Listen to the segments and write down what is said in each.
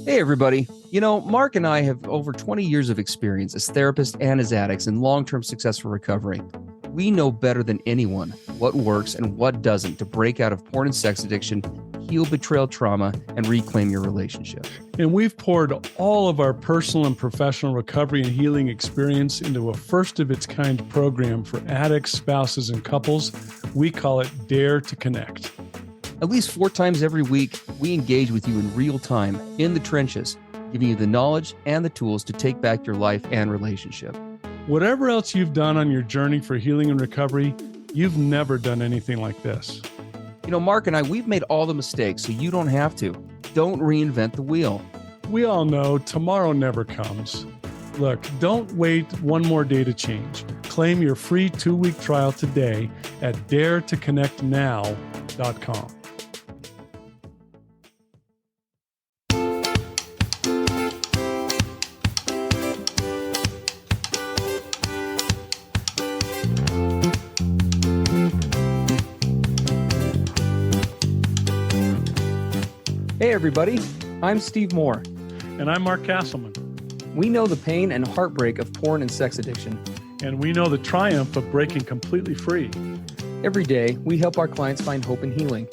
Hey, everybody. Mark and I have over 20 years of experience as therapists and as addicts in long-term successful recovery. We know better than anyone what works and what doesn't to break out of porn and sex addiction, heal betrayal trauma, and reclaim your relationship. And we've poured all of our personal and professional recovery and healing experience into a first-of-its-kind program for addicts, spouses, and couples. We call it Dare to Connect. At least 4 times every week, we engage with you in real time, in the trenches, giving you the knowledge and the tools to take back your life and relationship. Whatever else you've done on your journey for healing and recovery, you've never done anything like this. Mark and I, we've made all the mistakes, so you don't have to. Don't reinvent the wheel. We all know tomorrow never comes. Look, don't wait one more day to change. Claim your free 2-week trial today at daretoconnectnow.com. Hey everybody, I'm Steve Moore. And I'm Mark Castleman. We know the pain and heartbreak of porn and sex addiction. And we know the triumph of breaking completely free. Every day, we help our clients find hope and healing.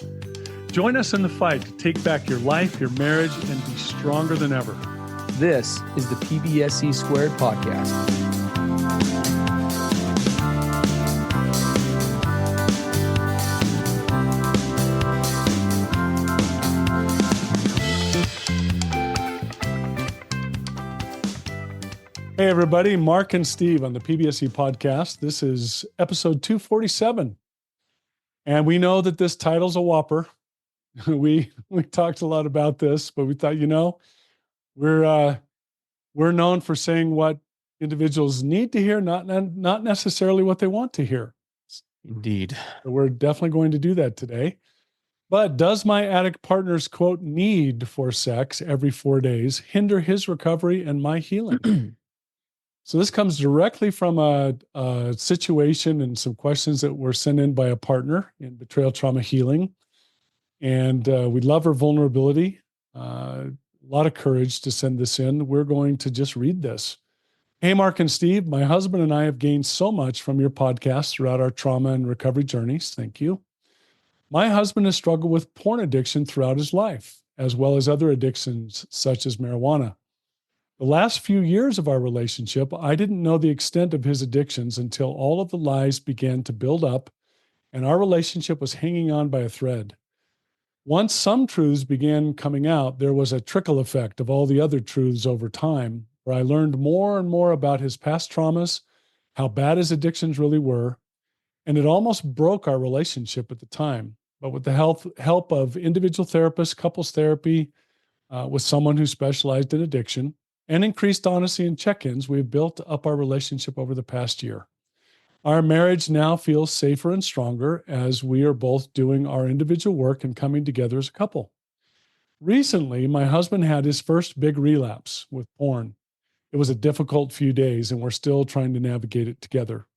Join us in the fight to take back your life, your marriage, and be stronger than ever. This is the PBSC Squared podcast. Hey everybody, Mark and Steve on the PBSC podcast. This is episode 247. And we know that this title's a whopper. We talked a lot about this, but we thought, we're known for saying what individuals need to hear, not necessarily what they want to hear. Indeed. So we're definitely going to do that today. But does my addict partner's, quote, need for sex every 4 days hinder his recovery and my healing? So this comes directly from a situation and some questions that were sent in by a partner in betrayal trauma healing. And we love her vulnerability, a lot of courage to send this in. We're going to just read this. Hey, Mark and Steve, my husband and I have gained so much from your podcast throughout our trauma and recovery journeys. Thank you. My husband has struggled with porn addiction throughout his life, as well as other addictions such as marijuana. The last few years of our relationship, I didn't know the extent of his addictions until all of the lies began to build up and our relationship was hanging on by a thread. Once some truths began coming out, there was a trickle effect of all the other truths over time, where I learned more and more about his past traumas, how bad his addictions really were, and it almost broke our relationship at the time. But with the help of individual therapists, couples therapy, with someone who specialized in addiction, and increased honesty and check-ins, we've built up our relationship over the past year. Our marriage now feels safer and stronger as we are both doing our individual work and coming together as a couple. Recently, my husband had his first big relapse with porn. It was a difficult few days, and we're still trying to navigate it together.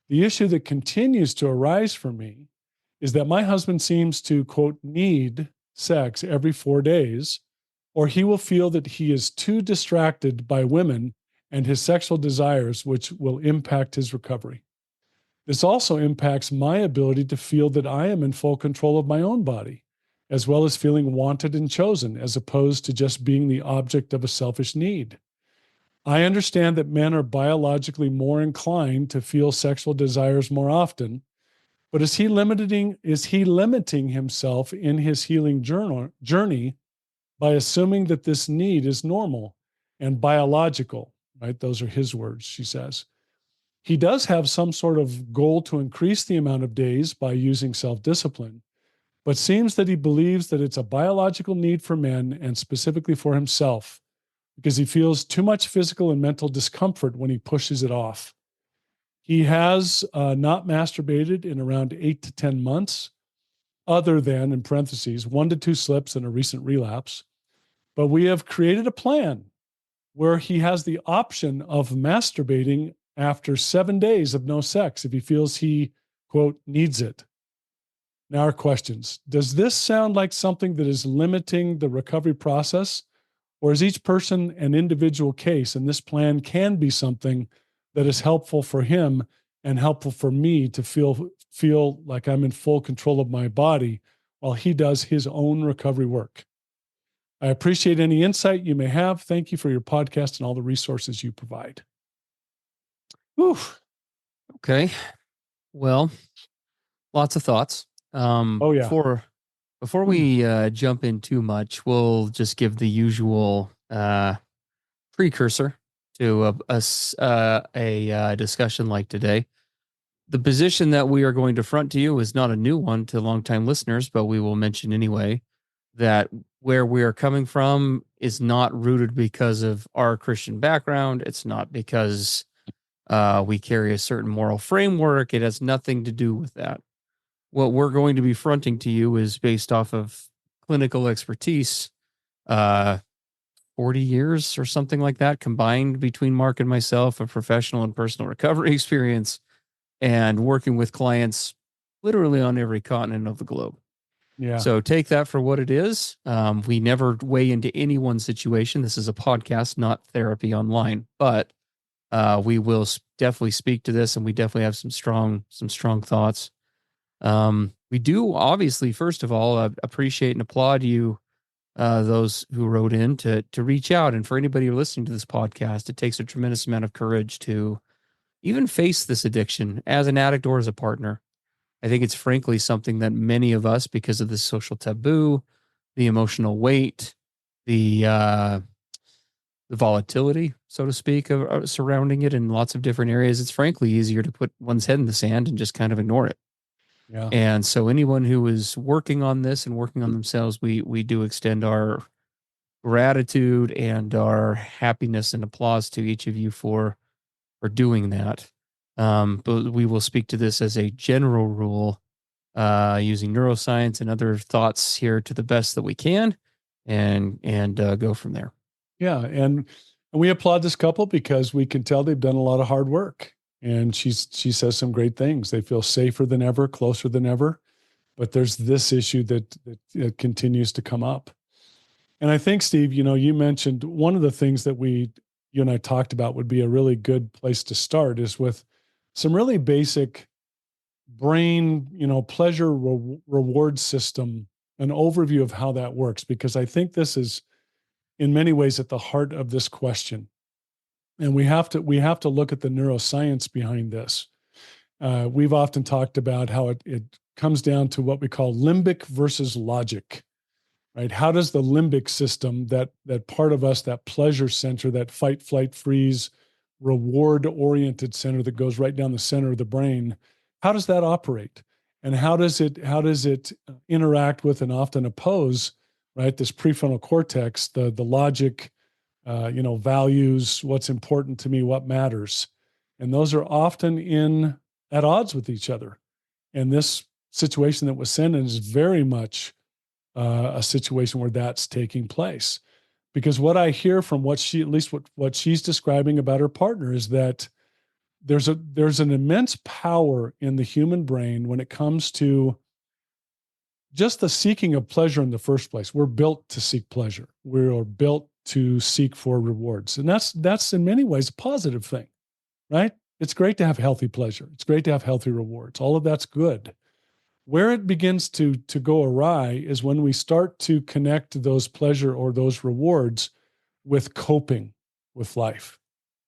The issue that continues to arise for me is that my husband seems to, quote, need sex every 4 days, or he will feel that he is too distracted by women and his sexual desires, which will impact his recovery. This also impacts my ability to feel that I am in full control of my own body, as well as feeling wanted and chosen, as opposed to just being the object of a selfish need. I understand that men are biologically more inclined to feel sexual desires more often, but is he limiting himself in his healing journey by assuming that this need is normal and biological, right? Those are his words, she says. He does have some sort of goal to increase the amount of days by using self-discipline, but seems that he believes that it's a biological need for men and specifically for himself because he feels too much physical and mental discomfort when he pushes it off. He has not masturbated in around 8 to 10 months, other than, in parentheses, 1 to 2 slips and a recent relapse. But we have created a plan where he has the option of masturbating after 7 days of no sex if he feels he, quote, needs it. Now our questions. Does this sound like something that is limiting the recovery process, Or is each person an individual case? And this plan can be something that is helpful for him and helpful for me to feel like I'm in full control of my body while he does his own recovery work. I appreciate any insight you may have. Thank you for your podcast and all the resources you provide. Whew. Okay. Well, lots of thoughts. Oh, yeah. Before we jump in too much, we'll just give the usual precursor to a discussion like today. The position that we are going to front to you is not a new one to longtime listeners, but we will mention anyway that where we are coming from is not rooted because of our Christian background. It's not because we carry a certain moral framework. It has nothing to do with that. What we're going to be fronting to you is based off of clinical expertise, 40 years or something like that combined between Mark and myself, a professional and personal recovery experience, and working with clients literally on every continent of the globe. Yeah. So take that for what it is. We never weigh into anyone's situation. This is a podcast, not therapy online, but we will definitely speak to this, and we definitely have some strong thoughts. We do obviously, first of all, appreciate and applaud you, those who wrote in to reach out. And for anybody who listening to this podcast, it takes a tremendous amount of courage to even face this addiction as an addict or as a partner. I think it's frankly something that many of us, because of the social taboo, the emotional weight, the volatility, so to speak, of surrounding it in lots of different areas, it's frankly easier to put one's head in the sand and just kind of ignore it. Yeah. And so anyone who is working on this and working on themselves, we do extend our gratitude and our happiness and applause to each of you for doing that. But we will speak to this as a general rule, using neuroscience and other thoughts here to the best that we can, and go from there. Yeah. And we applaud this couple because we can tell they've done a lot of hard work. And she says some great things. They feel safer than ever, closer than ever. But there's this issue that continues to come up. And I think, Steve, you mentioned one of the things that you and I talked about would be a really good place to start is with some really basic brain, pleasure reward system, an overview of how that works, because I think this is in many ways at the heart of this question. And we have to look at the neuroscience behind this. We've often talked about how it comes down to what we call limbic versus logic, right? How does the limbic system, that part of us, that pleasure center, that fight, flight, freeze, reward-oriented center that goes right down the center of the brain, how does that operate? And how does it interact with and often oppose, right, this prefrontal cortex, the logic, values, what's important to me, what matters. And those are often at odds with each other. And this situation that was sent in is very much a situation where that's taking place. Because what I hear from what she's describing about her partner is that there's an immense power in the human brain when it comes to just the seeking of pleasure in the first place. We're built to seek pleasure. We're built to seek for rewards. And that's in many ways a positive thing, right? It's great to have healthy pleasure. It's great to have healthy rewards. All of that's good. Where it begins to go awry is when we start to connect those pleasure or those rewards with coping with life.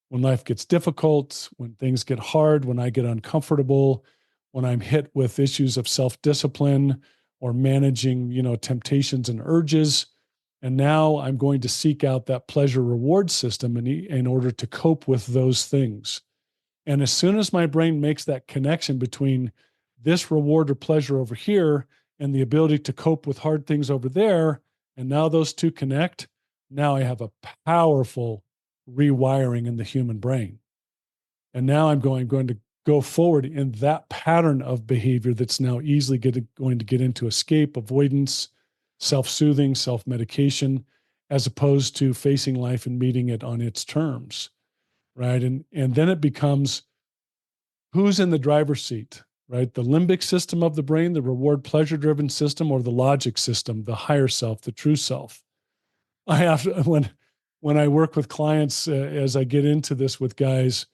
When life gets difficult, when things get hard, when I get uncomfortable, when I'm hit with issues of self-discipline or managing, temptations and urges, and now I'm going to seek out that pleasure reward system in order to cope with those things. And as soon as my brain makes that connection between this reward or pleasure over here and the ability to cope with hard things over there, and now those two connect, now I have a powerful rewiring in the human brain. And now I'm going to go forward in that pattern of behavior that's now easily going to get into escape, avoidance, self-soothing, self-medication, as opposed to facing life and meeting it on its terms, right? And then it becomes who's in the driver's seat, right? The limbic system of the brain, the reward pleasure-driven system, or the logic system, the higher self, the true self. I have to, when I work with clients, as I get into this with guys,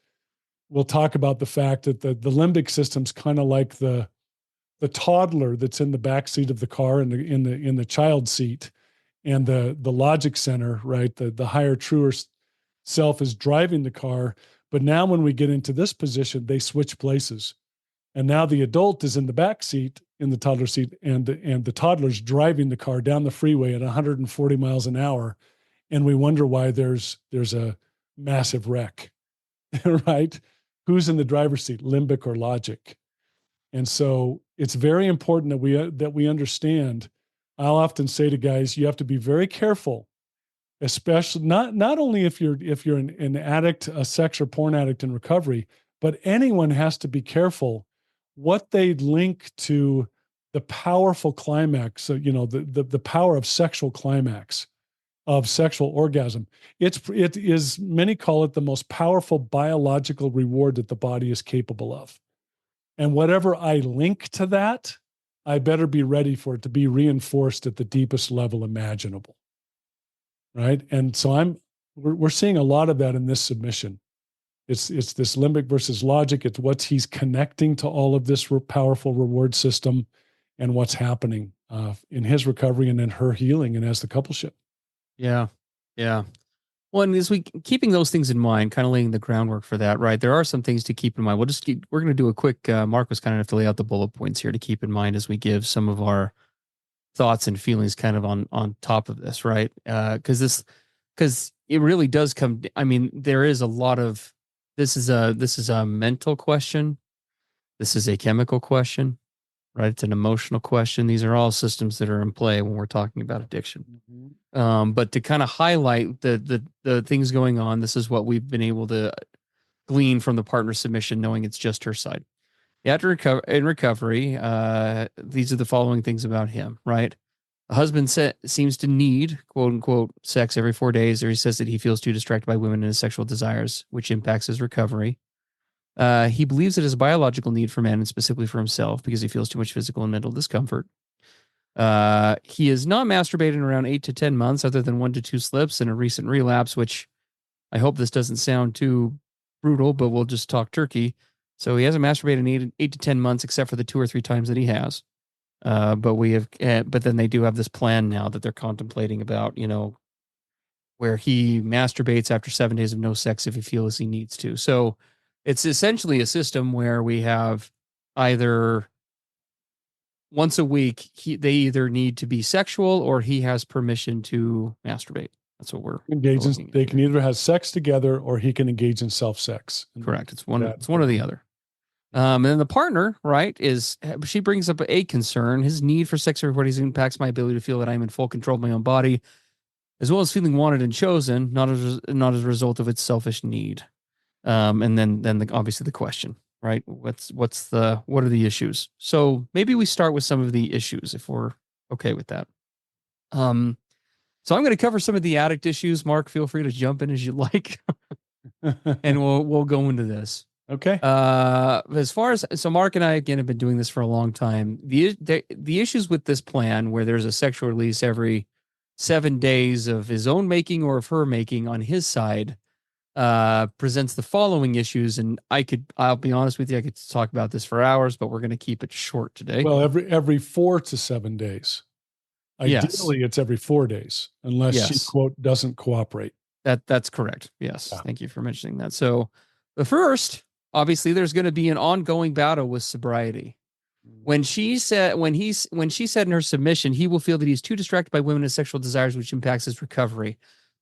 we'll talk about the fact that the limbic system's kind of like the toddler that's in the back seat of the car in the child seat, and the logic center, right? The higher, truer self is driving the car. But now when we get into this position, they switch places. And now the adult is in the back seat, in the toddler seat, and the toddler's driving the car down the freeway at 140 miles an hour. And we wonder why there's a massive wreck, right? Who's in the driver's seat, limbic or logic? And so it's very important that we understand. I'll often say to guys, you have to be very careful, especially not only if you're an addict, a sex or porn addict in recovery, but anyone has to be careful what they link to the powerful climax. So, the power of sexual climax, of sexual orgasm. It is, many call it the most powerful biological reward that the body is capable of. And whatever I link to that, I better be ready for it to be reinforced at the deepest level imaginable. Right. And so we're seeing a lot of that in this submission. It's this limbic versus logic. It's what he's connecting to all of this powerful reward system and what's happening in his recovery and in her healing and as the coupleship. Yeah. Yeah. Well, and as we keeping those things in mind, kind of laying the groundwork for that, right? There are some things to keep in mind. We're going to do a quick, Mark was kind enough to lay out the bullet points here to keep in mind as we give some of our thoughts and feelings kind of on top of this, right? Because it really does come, I mean, there is a lot of, this is a mental question. This is a chemical question, right? It's an emotional question. These are all systems that are in play when we're talking about addiction. But to kind of highlight the things going on, this is what we've been able to glean from the partner submission, knowing it's just her side. In recovery, these are the following things about him, right? The husband seems to need, quote unquote, sex every 4 days, or he says that he feels too distracted by women and his sexual desires, which impacts his recovery. He believes it is a biological need for men and specifically for himself because he feels too much physical and mental discomfort. He is not masturbated in around 8 to 10 months, other than 1 to 2 slips and a recent relapse, which I hope this doesn't sound too brutal, but we'll just talk turkey. So he hasn't masturbated in 8 to 10 months, except for the 2 or 3 times that he has. But then they do have this plan now that they're contemplating about, where he masturbates after 7 days of no sex if he feels he needs to. So it's essentially a system where we have either once a week, they either need to be sexual or he has permission to masturbate. That's what we're engaging. They can either have sex together or he can engage in self-sex. Correct. It's one or the other. And then the partner, right, she brings up a concern. His need for sex every 4 days impacts my ability to feel that I'm in full control of my own body, as well as feeling wanted and chosen, not as a result of its selfish need. And then obviously the question, right? What are the issues? So maybe we start with some of the issues if we're okay with that. So I'm going to cover some of the addict issues. Mark, feel free to jump in as you like, and we'll go into this. Okay. As far as, so Mark and I, again, have been doing this for a long time. The issues with this plan where there's a sexual release every 7 days of his own making or of her making on his side, presents the following issues. And I'll be honest with you, I could talk about this for hours, but we're going to keep it short today. Well, every 4 to 7 days. Ideally, it's every 4 days, unless she, quote, doesn't cooperate. That's correct. Yes. Yeah. Thank you for mentioning that. So the first, obviously, there's going to be an ongoing battle with sobriety. When she said in her submission, he will feel that he's too distracted by women and sexual desires, which impacts his recovery.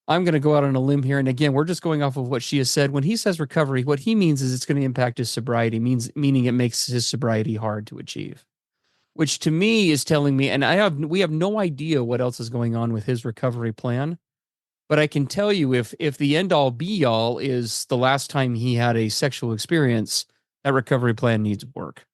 I'm going to go out on a limb here. And again, we're just going off of what she has said. When he says recovery, what he means is it's going to impact his sobriety, meaning it makes his sobriety hard to achieve, which to me is telling me, and we have no idea what else is going on with his recovery plan. But I can tell you, if the end all be all is the last time he had a sexual experience, that recovery plan needs work.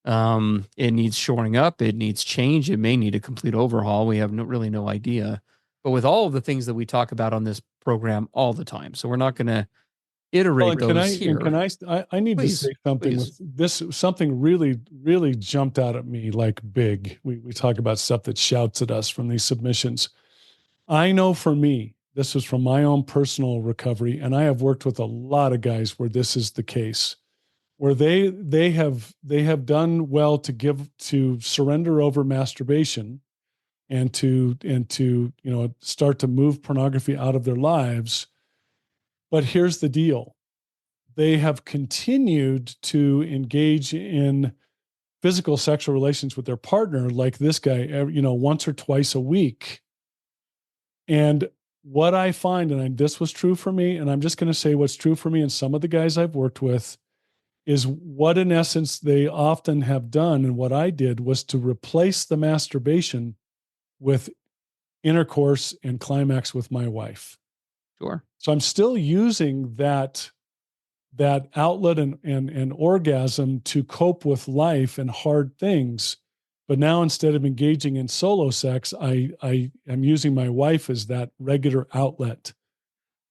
It needs shoring up. It needs change. It may need a complete overhaul. We have really no idea. But with all of the things that we talk about on this program all the time, so we're not going to iterate those here. I need to say something with this. Something really, really jumped out at me like big. We talk about stuff that shouts at us from these submissions. I know for me, this was from my own personal recovery, and I have worked with a lot of guys where this is the case, where they have done well to surrender over masturbation and to start to move pornography out of their lives. But here's the deal. They have continued to engage in physical sexual relations with their partner, like this guy, once or twice a week. And what I find, and this was true for me, and I'm just going to say what's true for me and some of the guys I've worked with, is what in essence they often have done. And what I did was to replace the masturbation with intercourse and climax with my wife. Sure. So I'm still using that outlet and orgasm to cope with life and hard things. But now instead of engaging in solo sex, I am using my wife as that regular outlet,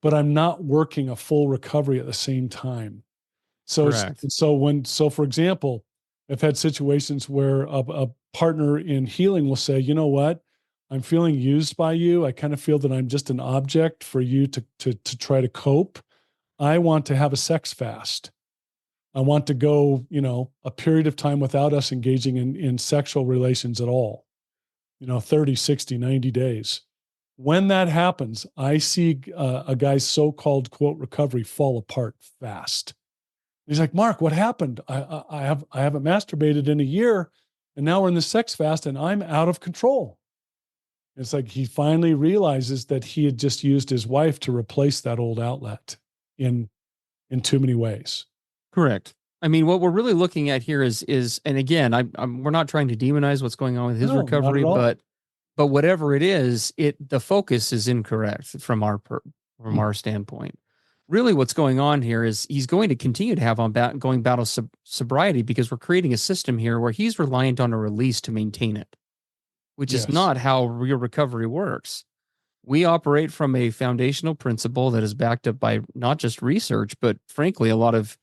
but I'm not working a full recovery at the same time. So Correct. so for example, I've had situations where a partner in healing will say, you know what, I'm feeling used by you. I kind of feel that I'm just an object for you to try to cope. I want to have a sex fast. I want to go, a period of time without us engaging in sexual relations at all, 30, 60, 90 days. When that happens, I see a guy's so-called quote recovery fall apart fast. He's like, Mark, what happened? I haven't masturbated in a year, and now we're in the sex fast, and I'm out of control. It's like he finally realizes that he had just used his wife to replace that old outlet in too many ways. Correct. I mean, what we're really looking at here is, and again, we're not trying to demonize what's going on with his recovery, not at all. but whatever it is, the focus is incorrect from our standpoint. Really, what's going on here is he's going to continue to have ongoing battle sobriety because we're creating a system here where he's reliant on a release to maintain it, which is not how real recovery works. We operate from a foundational principle that is backed up by not just research, but frankly, a lot of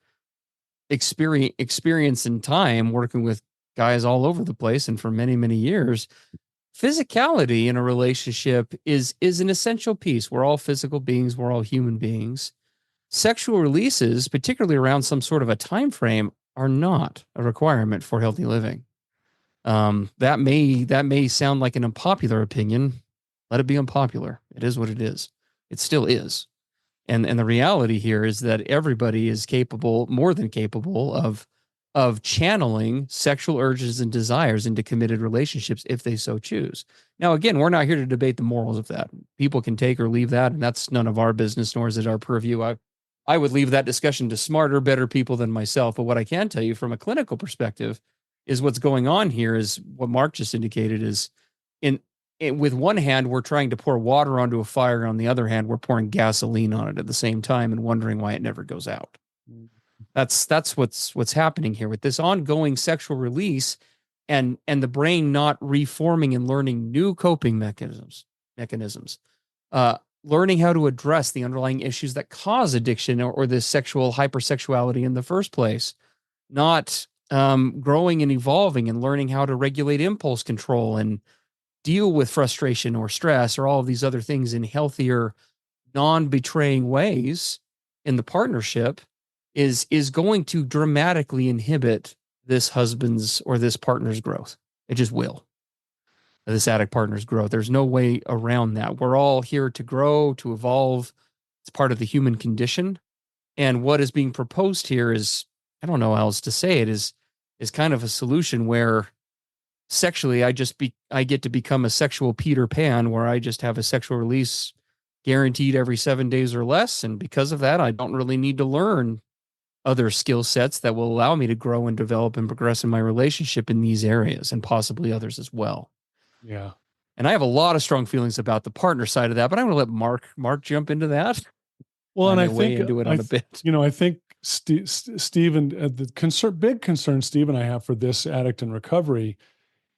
experience and time working with guys all over the place and for many, many years. Physicality in a relationship is an essential piece. We're all physical beings. We're all human beings. Sexual releases, particularly around some sort of a time frame, are not a requirement for healthy living. That may sound like an unpopular opinion. Let it be unpopular. It is what it is. It still is. And the reality here is that everybody is capable, more than capable, of channeling sexual urges and desires into committed relationships if they so choose. Now, again, we're not here to debate the morals of that. People can take or leave that, and that's none of our business, nor is it our purview. I would leave that discussion to smarter, better people than myself. But what I can tell you from a clinical perspective is what's going on here is what Mark just indicated is with one hand, we're trying to pour water onto a fire. On the other hand, we're pouring gasoline on it at the same time and wondering why it never goes out. That's what's happening here with this ongoing sexual release and the brain not reforming and learning new coping mechanisms, learning how to address the underlying issues that cause addiction or this sexual hypersexuality in the first place, not growing and evolving and learning how to regulate impulse control and deal with frustration or stress or all of these other things in healthier, non-betraying ways in the partnership is going to dramatically inhibit this husband's or this partner's growth. It just will. This addict partner's growth. There's no way around that. We're all here to grow, to evolve. It's part of the human condition. And what is being proposed here is, I don't know how else to say it, is kind of a solution where sexually I get to become a sexual Peter Pan, where I just have a sexual release guaranteed every 7 days or less. And because of that, I don't really need to learn other skill sets that will allow me to grow and develop and progress in my relationship in these areas and possibly others as well. Yeah. And I have a lot of strong feelings about the partner side of that, but I'm going to let Mark jump into that. Well, and I way think into it on a bit. I think Stephen, the big concern Steve and I have for this addict in recovery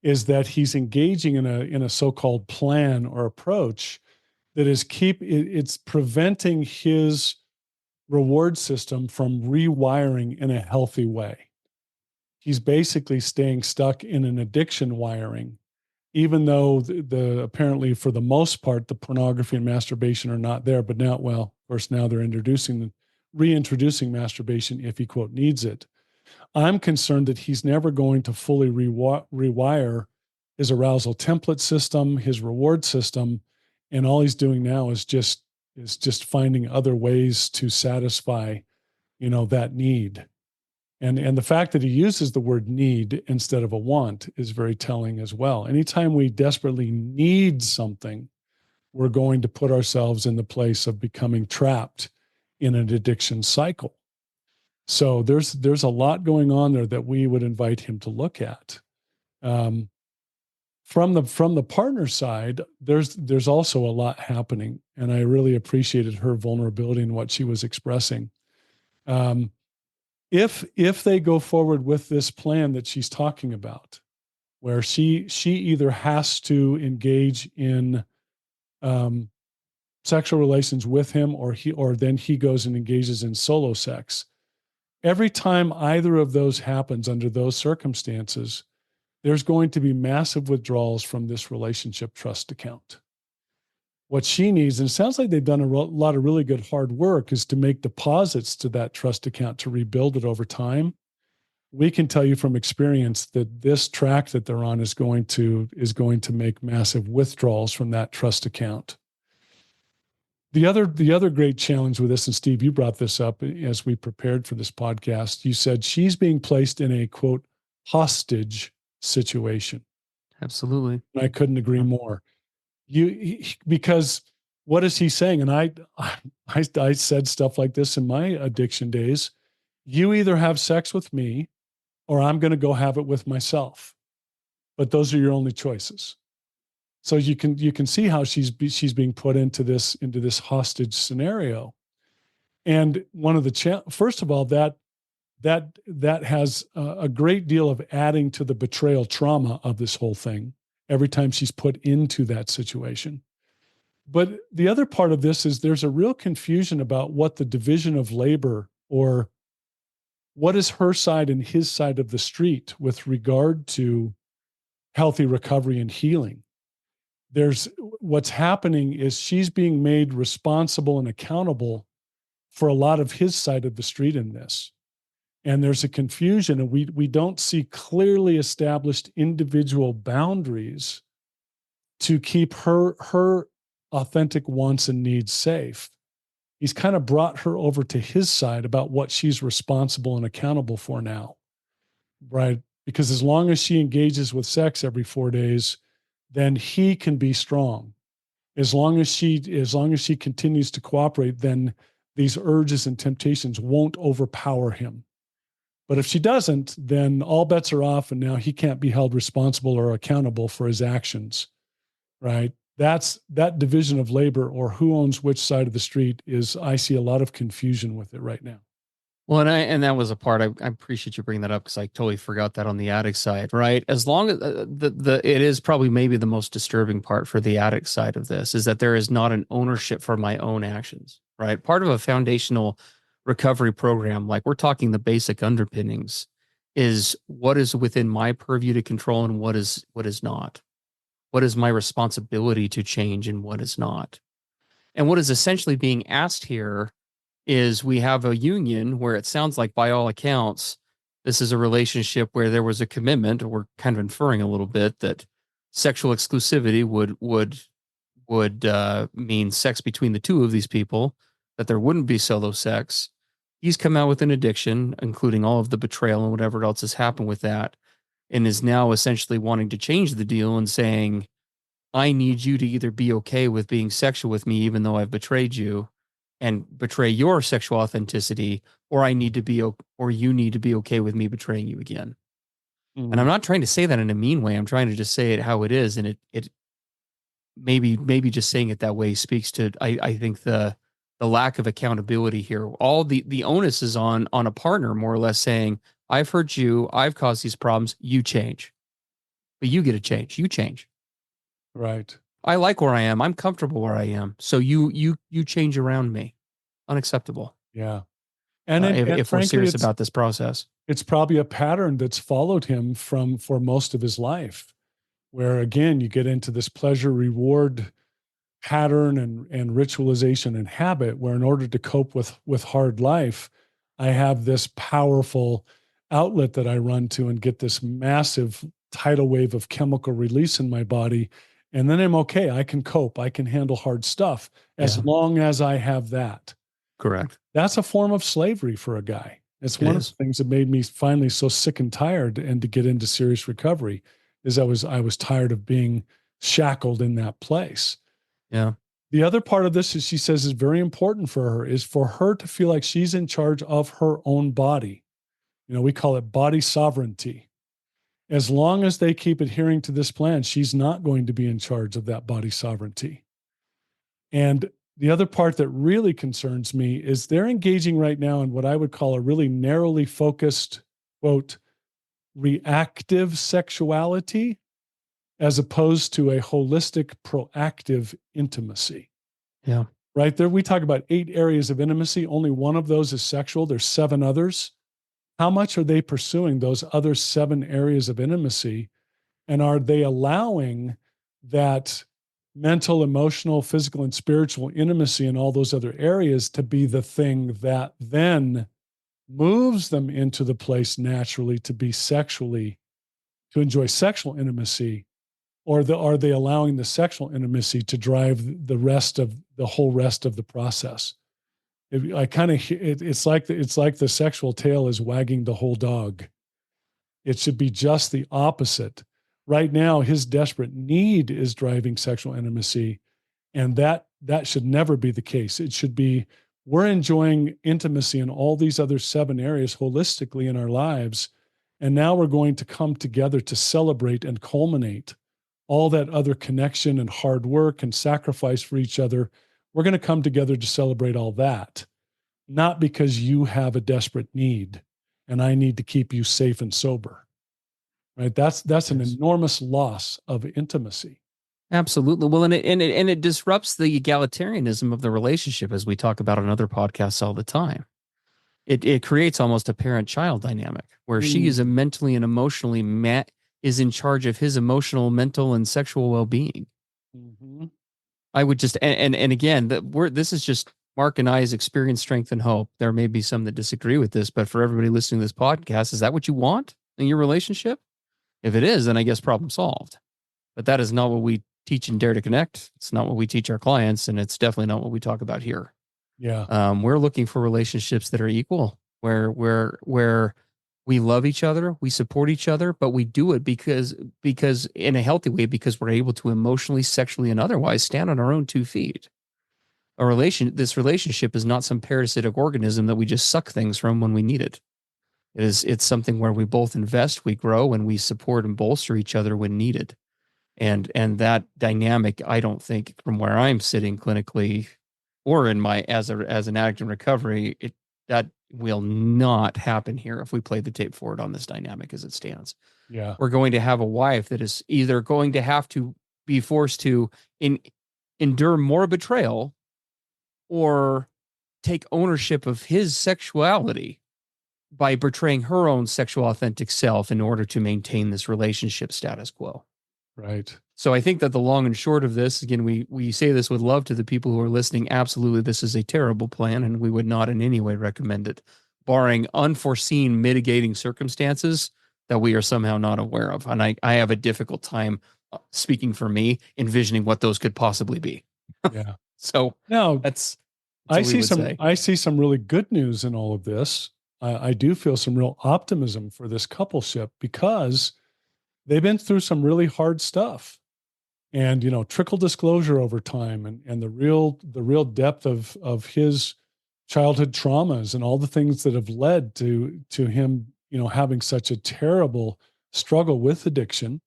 is that he's engaging in a so-called plan or approach that is it's preventing his reward system from rewiring in a healthy way. He's basically staying stuck in an addiction wiring. even though the apparently for the most part, the pornography and masturbation are not there. But now, well, of course, now they're reintroducing masturbation if he, quote, needs it. I'm concerned that he's never going to fully rewire his arousal template system, his reward system, and all he's doing now is just finding other ways to satisfy, that need. And the fact that he uses the word need instead of a want is very telling as well. Anytime we desperately need something, we're going to put ourselves in the place of becoming trapped in an addiction cycle. So there's a lot going on there that we would invite him to look at. From the partner side, there's also a lot happening, and I really appreciated her vulnerability and what she was expressing. If they go forward with this plan that she's talking about, where she either has to engage in sexual relations with him, or then he goes and engages in solo sex. Every time either of those happens under those circumstances, there's going to be massive withdrawals from this relationship trust account. What she needs, and it sounds like they've done a lot of really good hard work, is to make deposits to that trust account to rebuild it over time. We can tell you from experience that this track that they're on is going to make massive withdrawals from that trust account. The other great challenge with this, and Steve, you brought this up as we prepared for this podcast, you said she's being placed in a, quote, hostage situation. Absolutely. And I couldn't agree more. Because what is he saying? And I said stuff like this in my addiction days. You either have sex with me or I'm going to go have it with myself. But those are your only choices. So you can see how she's being put into this hostage scenario. And one of the first of all, that has a great deal of adding to the betrayal trauma of this whole thing every time she's put into that situation. But the other part of this is there's a real confusion about what the division of labor, or what is her side and his side of the street with regard to healthy recovery and healing. What's happening is she's being made responsible and accountable for a lot of his side of the street in this. And there's a confusion, and we don't see clearly established individual boundaries to keep her authentic wants and needs safe. He's kind of brought her over to his side about what she's responsible and accountable for now, right? Because as long as she engages with sex every 4 days, then he can be strong. As long as she continues to cooperate, then these urges and temptations won't overpower him. But if she doesn't, then all bets are off, and now he can't be held responsible or accountable for his actions, right? That division of labor, or who owns which side of the street, I see a lot of confusion with it right now. Well, and that was a part I appreciate you bringing that up, because I totally forgot that on the addict side, right? As long as it is probably maybe the most disturbing part for the addict side of this is that there is not an ownership for my own actions, right? Part of a foundational recovery program, like we're talking the basic underpinnings, is what is within my purview to control and what is not. What is my responsibility to change and what is not? And what is essentially being asked here is we have a union where it sounds like, by all accounts, this is a relationship where there was a commitment, or we're kind of inferring a little bit that sexual exclusivity would mean sex between the two of these people, that there wouldn't be solo sex. He's come out with an addiction, including all of the betrayal and whatever else has happened with that, and is now essentially wanting to change the deal and saying, I need you to either be okay with being sexual with me, even though I've betrayed you, and betray your sexual authenticity, or you need to be okay with me betraying you again. Mm-hmm. And I'm not trying to say that in a mean way. I'm trying to just say it how it is. And it maybe just saying it that way speaks to, I think, the lack of accountability here. All the onus is on a partner, more or less, saying, I've hurt you, I've caused these problems, you change. But you get to change. You change. Right. I like where I am. I'm comfortable where I am. So you change around me. Unacceptable. Yeah. And if frankly, we're serious about this process, it's probably a pattern that's followed him for most of his life. where again, you get into this pleasure reward pattern and ritualization and habit, where in order to cope with hard life, I have this powerful outlet that I run to and get this massive tidal wave of chemical release in my body. And then I'm okay. I can cope. I can handle hard stuff as long as I have that. Correct. That's a form of slavery for a guy. It's It one is. of the things that made me finally so sick and tired and to get into serious recovery is I was tired of being shackled in that place. Yeah. The other part of this is she says is very important for her is for her to feel like she's in charge of her own body. You know, we call it body sovereignty. As long as they keep adhering to this plan, she's not going to be in charge of that body sovereignty. And the other part that really concerns me is they're engaging right now in what I would call a really narrowly focused, quote, reactive sexuality, as opposed to a holistic, proactive intimacy. Yeah. Right there, we talk about 8 areas of intimacy. Only one of those is sexual. There's 7 others. How much are they pursuing those other 7 areas of intimacy? And are they allowing that mental, emotional, physical, and spiritual intimacy in all those other areas to be the thing that then moves them into the place naturally to be sexually, to enjoy sexual intimacy? Or are they allowing the sexual intimacy to drive the whole rest of the process? It's like the sexual tail is wagging the whole dog. It should be just the opposite. Right now, his desperate need is driving sexual intimacy, and that should never be the case. It should be we're enjoying intimacy in all these other 7 areas holistically in our lives, and now we're going to come together to celebrate and culminate all that other connection and hard work and sacrifice for each other. We're going to come together to celebrate all that, not because you have a desperate need and I need to keep you safe and sober. Right? That's an enormous loss of intimacy. Absolutely. Well, and it disrupts the egalitarianism of the relationship, as we talk about on other podcasts all the time. It creates almost a parent-child dynamic where she is mentally and emotionally is in charge of his emotional, mental, and sexual well-being. Mm-hmm. I would just and again, this is just Mark and I's experience, strength, and hope. There may be some that disagree with this, but for everybody listening to this podcast, is that what you want in your relationship? If it is, then I guess problem solved. But that is not what we teach in Dare to Connect. It's not what we teach our clients, and it's definitely not what we talk about here. Yeah. We're looking for relationships that are equal, where we love each other, we support each other, but we do it because in a healthy way, because we're able to emotionally, sexually, and otherwise stand on our own 2 feet. This relationship is not some parasitic organism that we just suck things from when we need it. It's something where we both invest, we grow, and we support and bolster each other when needed. And that dynamic, I don't think, from where I'm sitting clinically or in my as an addict in recovery, that will not happen here if we play the tape forward on this dynamic as it stands. Yeah. We're going to have a wife that is either going to have to be forced to endure more betrayal or take ownership of his sexuality by betraying her own sexual authentic self in order to maintain this relationship status quo. Right. So I think that the long and short of this, again, we say this with love to the people who are listening. Absolutely, this is a terrible plan, and we would not in any way recommend it, barring unforeseen mitigating circumstances that we are somehow not aware of. And I have a difficult time, speaking for me, envisioning what those could possibly be. Yeah. So now that's I what we would say. I see some really good news in all of this. I do feel some real optimism for this coupleship because they've been through some really hard stuff. And trickle disclosure over time and the real depth of his childhood traumas and all the things that have led to him having such a terrible struggle with addiction.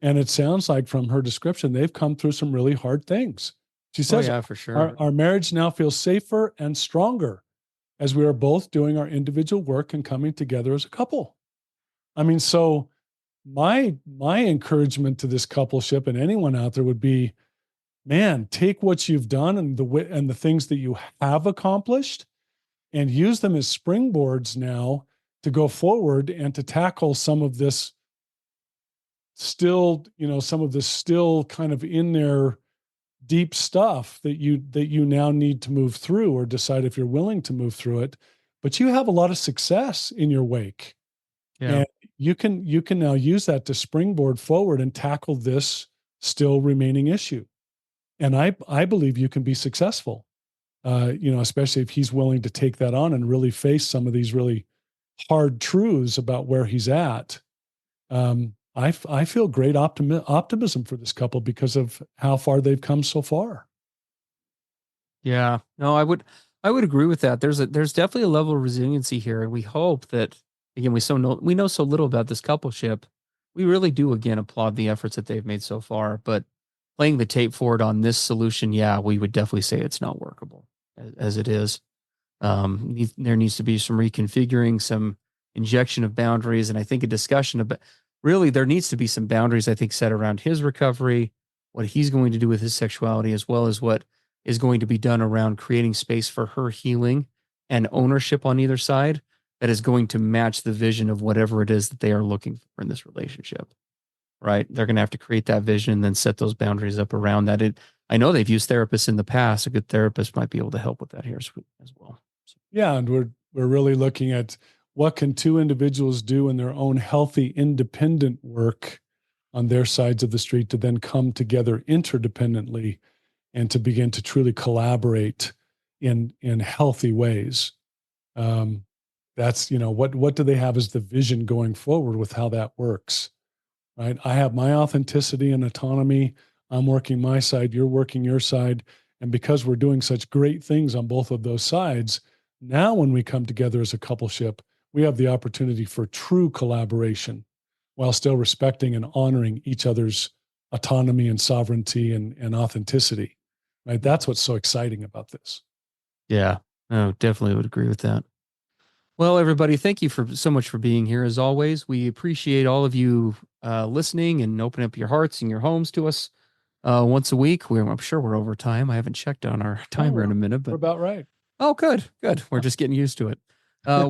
And it sounds like from her description they've come through some really hard things. She says, yeah, for sure. Our marriage now feels safer and stronger as we are both doing our individual work and coming together as a couple. I mean, so my encouragement to this coupleship and anyone out there would be, man, take what you've done and the things that you have accomplished and use them as springboards now to go forward and to tackle some of this still, some of this still kind of in there deep stuff that you now need to move through or decide if you're willing to move through it. But you have a lot of success in your wake. Yeah. And you can now use that to springboard forward and tackle this still remaining issue. And I believe you can be successful, especially if he's willing to take that on and really face some of these really hard truths about where he's at. I feel great optimism for this couple because of how far they've come so far. Yeah. No, I would agree with that. There's definitely a level of resiliency here, and we hope that, again, we know so little about this coupleship. We really do, again, applaud the efforts that they've made so far, but playing the tape forward on this solution, yeah, we would definitely say it's not workable as it is. There needs to be some reconfiguring, some injection of boundaries, and I think a discussion about, really, there needs to be some boundaries, I think, set around his recovery, what he's going to do with his sexuality, as well as what is going to be done around creating space for her healing and ownership on either side that is going to match the vision of whatever it is that they are looking for in this relationship. Right? They're going to have to create that vision and then set those boundaries up around that. I know they've used therapists in the past. A good therapist might be able to help with that here as well. Yeah, and we're really looking at what can two individuals do in their own healthy, independent work on their sides of the street to then come together interdependently and to begin to truly collaborate in healthy ways. That's, what do they have as the vision going forward with how that works, right? I have my authenticity and autonomy. I'm working my side, you're working your side. And because we're doing such great things on both of those sides, now when we come together as a coupleship, we have the opportunity for true collaboration while still respecting and honoring each other's autonomy and sovereignty and authenticity. Right? That's what's so exciting about this. Yeah, no, definitely would agree with that. Well, everybody, thank you so much for being here. As always, we appreciate all of you listening and opening up your hearts and your homes to us once a week. I'm sure we're over time. I haven't checked on our timer in a minute, but we're about right. Oh, good. We're just getting used to it.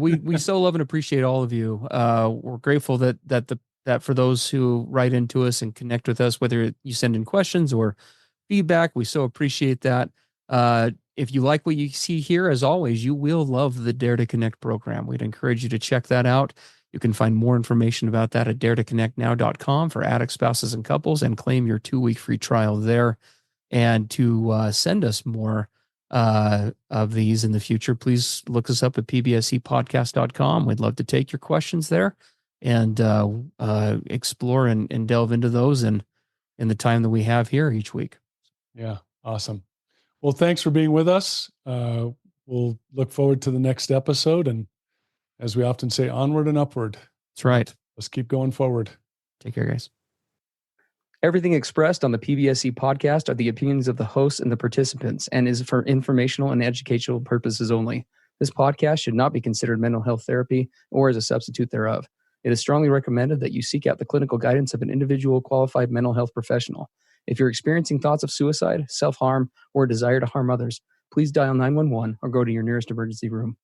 We so love and appreciate all of you. We're grateful that for those who write into us and connect with us, whether you send in questions or feedback, we so appreciate that. If you like what you see here, as always, you will love the Dare to Connect program. We'd encourage you to check that out. You can find more information about that at daretoconnectnow.com for addicts, spouses, and couples, and claim your 2-week free trial there. And to send us more of these in the future, please look us up at pbsepodcast.com. We'd love to take your questions there and explore and delve into those in the time that we have here each week. Yeah, awesome. Well, thanks for being with us. We'll look forward to the next episode. And as we often say, onward and upward. That's right. Let's keep going forward. Take care, guys. Everything expressed on the PBSE podcast are the opinions of the hosts and the participants and is for informational and educational purposes only. This podcast should not be considered mental health therapy or as a substitute thereof. It is strongly recommended that you seek out the clinical guidance of an individual qualified mental health professional. If you're experiencing thoughts of suicide, self-harm, or a desire to harm others, please dial 911 or go to your nearest emergency room.